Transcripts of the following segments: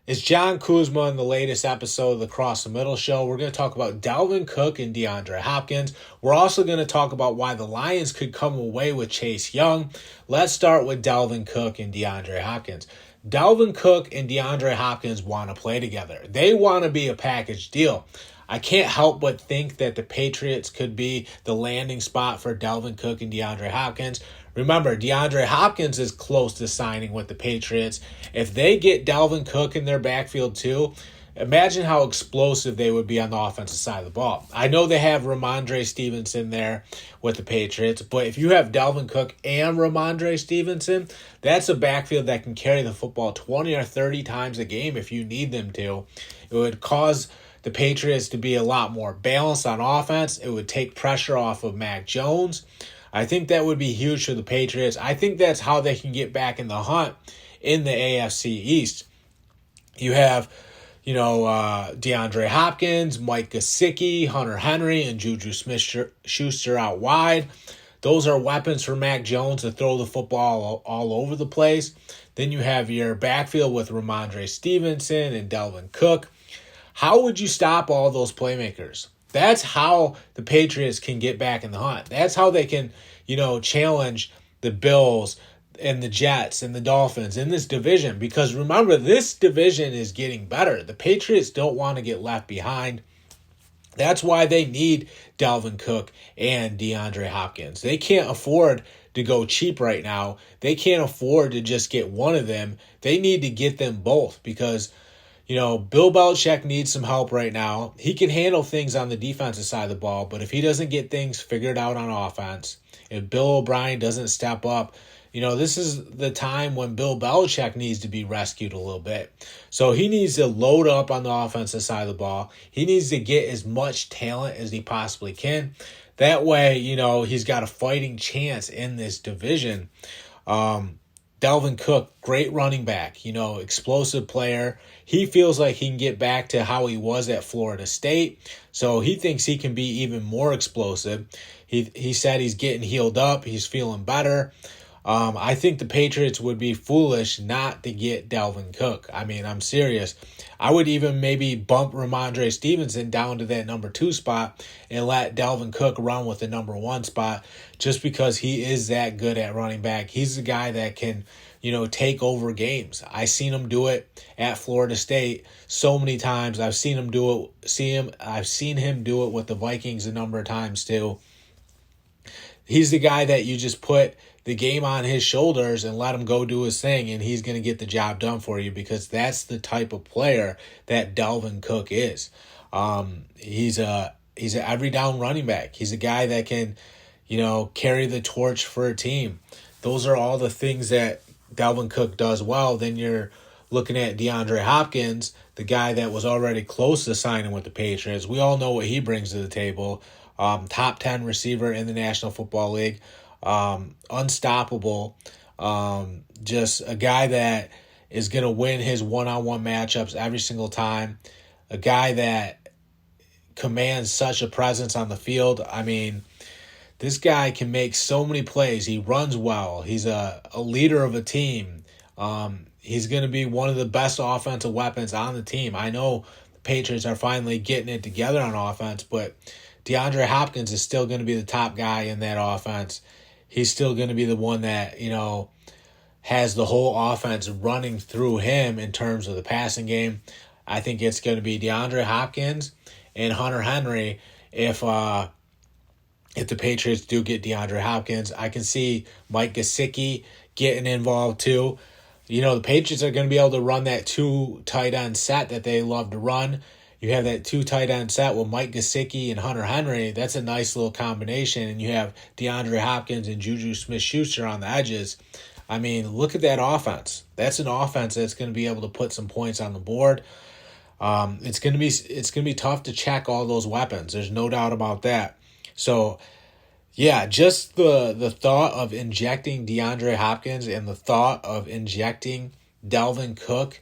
It's John Kuzma in the latest episode of the Cross the Middle Show. We're going to talk about Dalvin Cook and DeAndre Hopkins. We're also going to talk about why the Lions could come away with Chase Young. Let's start with Dalvin Cook and DeAndre Hopkins. Dalvin Cook and DeAndre Hopkins want to play together. They want to be a package deal. I can't help but think that the Patriots could be the landing spot for Dalvin Cook and DeAndre Hopkins. Remember, DeAndre Hopkins is close to signing with the Patriots. If they get Dalvin Cook in their backfield too, imagine how explosive they would be on the offensive side of the ball. I know they have Ramondre Stevenson there with the Patriots, but if you have Dalvin Cook and Ramondre Stevenson, that's a backfield that can carry the football 20 or 30 times a game if you need them to. It would cause the Patriots to be a lot more balanced on offense. It would take pressure off of Mac Jones. I think that would be huge for the Patriots. I think that's how they can get back in the hunt in the AFC East. You have, DeAndre Hopkins, Mike Gesicki, Hunter Henry, and Juju Smith-Schuster out wide. Those are weapons for Mac Jones to throw the football all over the place. Then you have your backfield with Ramondre Stevenson and Dalvin Cook. How would you stop all those playmakers? That's how the Patriots can get back in the hunt. That's how they can, challenge the Bills and the Jets and the Dolphins in this division. Because remember, this division is getting better. The Patriots don't want to get left behind. That's why they need Dalvin Cook and DeAndre Hopkins. They can't afford to go cheap right now. They can't afford to just get one of them. They need to get them both because Bill Belichick needs some help right now. He can handle things on the defensive side of the ball, but if he doesn't get things figured out on offense, if Bill O'Brien doesn't step up, this is the time when Bill Belichick needs to be rescued a little bit. So he needs to load up on the offensive side of the ball. He needs to get as much talent as he possibly can. That way, he's got a fighting chance in this division. Dalvin Cook, great running back, explosive player. He feels like he can get back to how he was at Florida State. So he thinks he can be even more explosive. He said he's getting healed up. He's feeling better. I think the Patriots would be foolish not to get Dalvin Cook. I mean, I'm serious. I would even maybe bump Ramondre Stevenson down to that number 2 spot and let Dalvin Cook run with the number 1 spot just because he is that good at running back. He's the guy that can, take over games. I've seen him do it at Florida State so many times. I've seen him do it. I've seen him do it with the Vikings a number of times too. He's the guy that you just put the game on his shoulders and let him go do his thing, and he's going to get the job done for you because that's the type of player that Dalvin Cook is. He's an every down running back. He's a guy that can, carry the torch for a team. Those are all the things that Dalvin Cook does well. Then you're looking at DeAndre Hopkins, the guy that was already close to signing with the Patriots. We all know what he brings to the table. Top 10 receiver in the National Football League. Unstoppable. Just a guy that is going to win his one-on-one matchups every single time. A guy that commands such a presence on the field. I mean, this guy can make so many plays. He runs well. He's a leader of a team. He's going to be one of the best offensive weapons on the team. I know the Patriots are finally getting it together on offense, but DeAndre Hopkins is still going to be the top guy in that offense. He's still going to be the one that, has the whole offense running through him in terms of the passing game. I think it's going to be DeAndre Hopkins and Hunter Henry if the Patriots do get DeAndre Hopkins. I can see Mike Gesicki getting involved too. The Patriots are going to be able to run that 2 tight end set that they love to run. You have that 2 tight end set with Mike Gesicki and Hunter Henry. That's a nice little combination. And you have DeAndre Hopkins and Juju Smith-Schuster on the edges. I mean, look at that offense. That's an offense that's going to be able to put some points on the board. It's going to be tough to check all those weapons. There's no doubt about that. So, yeah, just the thought of injecting DeAndre Hopkins and the thought of injecting Dalvin Cook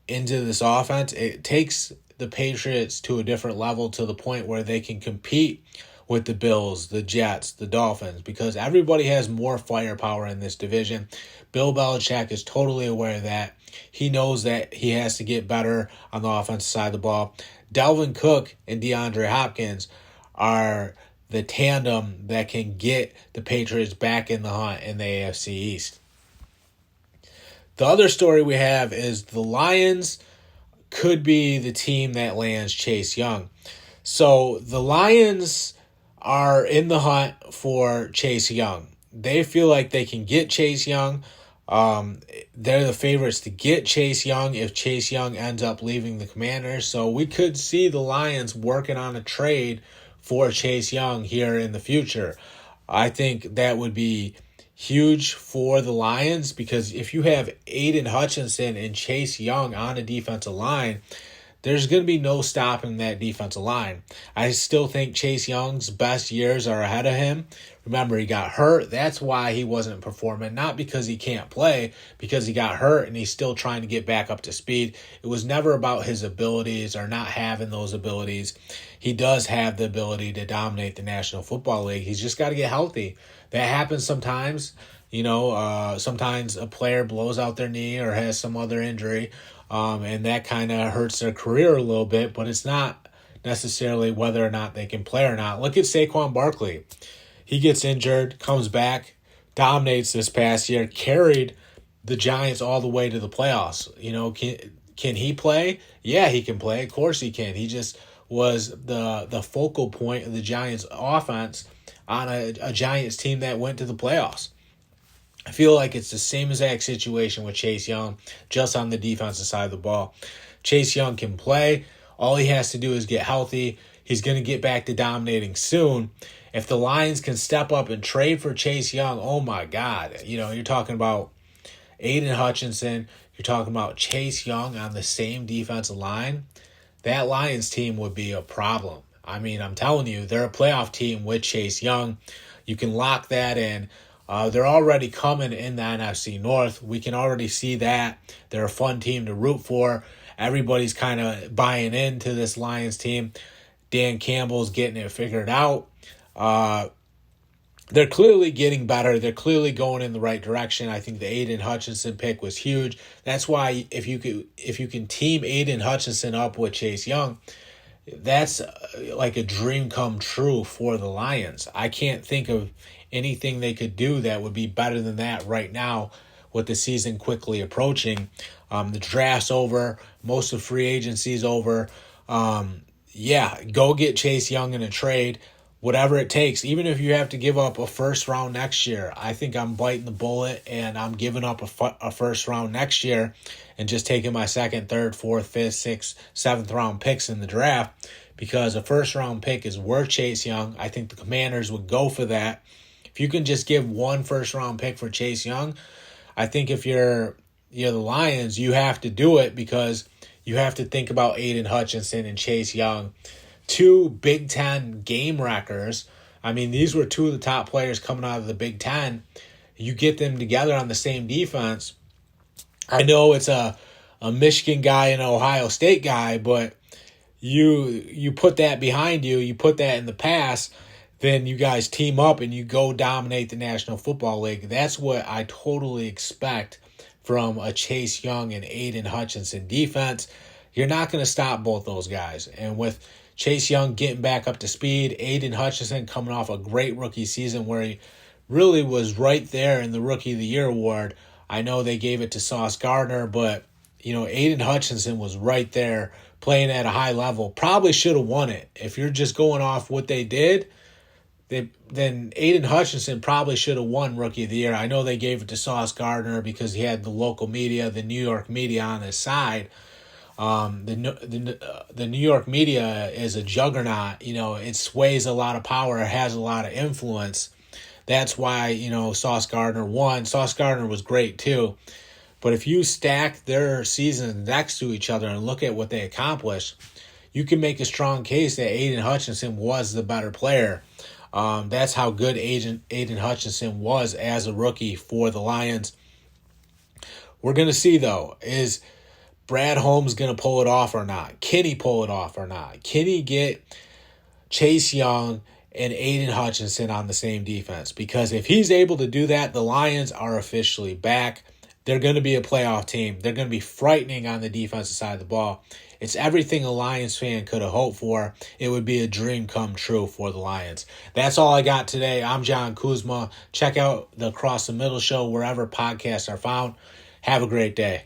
into this offense, it takes the Patriots to a different level to the point where they can compete with the Bills, the Jets, the Dolphins, because everybody has more firepower in this division. Bill Belichick is totally aware of that. He knows that he has to get better on the offensive side of the ball. Dalvin Cook and DeAndre Hopkins are the tandem that can get the Patriots back in the hunt in the AFC East. The other story we have is the Lions could be the team that lands Chase Young. So the Lions are in the hunt for Chase Young. They feel like they can get Chase Young. They're the favorites to get Chase Young if Chase Young ends up leaving the Commanders. So we could see the Lions working on a trade for Chase Young here in the future. I think that would be huge for the Lions, because if you have Aiden Hutchinson and Chase Young on a defensive line, there's going to be no stopping that defensive line. I still think Chase Young's best years are ahead of him. Remember, he got hurt. That's why he wasn't performing. Not because he can't play, because he got hurt and he's still trying to get back up to speed. It was never about his abilities or not having those abilities. He does have the ability to dominate the National Football League. He's just got to get healthy. That happens sometimes. Sometimes a player blows out their knee or has some other injury, and that kind of hurts their career a little bit, but it's not necessarily whether or not they can play or not. Look at Saquon Barkley. He gets injured, comes back, dominates this past year, carried the Giants all the way to the playoffs. Can he play? Yeah, he can play. Of course he can. He just was the focal point of the Giants offense on a Giants team that went to the playoffs. I feel like it's the same exact situation with Chase Young, just on the defensive side of the ball. Chase Young can play. All he has to do is get healthy. He's going to get back to dominating soon. If the Lions can step up and trade for Chase Young, oh my God. You're talking about Aiden Hutchinson. You're talking about Chase Young on the same defensive line. That Lions team would be a problem. I mean, I'm telling you, they're a playoff team with Chase Young. You can lock that in. They're already coming in the NFC North. We can already see that. They're a fun team to root for. Everybody's kind of buying into this Lions team. Dan Campbell's getting it figured out. They're clearly getting better. They're clearly going in the right direction. I think the Aiden Hutchinson pick was huge. That's why if you can team Aiden Hutchinson up with Chase Young, that's like a dream come true for the Lions. I can't think of anything they could do that would be better than that right now with the season quickly approaching. The draft's over. Most of free agency's over. Go get Chase Young in a trade. Whatever it takes, even if you have to give up a first round next year. I think I'm biting the bullet and I'm giving up a first round next year and just taking my second, third, fourth, fifth, sixth, seventh round picks in the draft, because a first round pick is worth Chase Young. I think the Commanders would go for that. If you can just give one first round pick for Chase Young, I think if you're the Lions, you have to do it, because you have to think about Aiden Hutchinson and Chase Young. Two Big Ten game wreckers. I mean, these were two of the top players coming out of the Big Ten. You get them together on the same defense. I know it's a Michigan guy and an Ohio State guy, but you put that behind you, you put that in the past, then you guys team up and you go dominate the National Football League. That's what I totally expect from a Chase Young and Aiden Hutchinson defense. You're not going to stop both those guys. And with Chase Young getting back up to speed, Aiden Hutchinson coming off a great rookie season where he really was right there in the Rookie of the Year award. I know they gave it to Sauce Gardner, but Aiden Hutchinson was right there playing at a high level. Probably should have won it. If you're just going off what they did, then Aiden Hutchinson probably should have won Rookie of the Year. I know they gave it to Sauce Gardner because he had the local media, the New York media on his side. The New York media is a juggernaut. It sways a lot of power. It has a lot of influence. That's why, Sauce Gardner won. Sauce Gardner was great too. But if you stack their seasons next to each other and look at what they accomplished, you can make a strong case that Aiden Hutchinson was the better player. That's how good Aiden Hutchinson was as a rookie for the Lions. We're going to see, though, is Brad Holmes going to pull it off or not? Can he pull it off or not? Can he get Chase Young and Aiden Hutchinson on the same defense? Because if he's able to do that, the Lions are officially back. they're going to be a playoff team. They're going to be frightening on the defensive side of the ball. It's everything a Lions fan could have hoped for. It would be a dream come true for the Lions. That's all I got today. I'm John Kuzma. Check out the Across the Middle show wherever podcasts are found. Have a great day.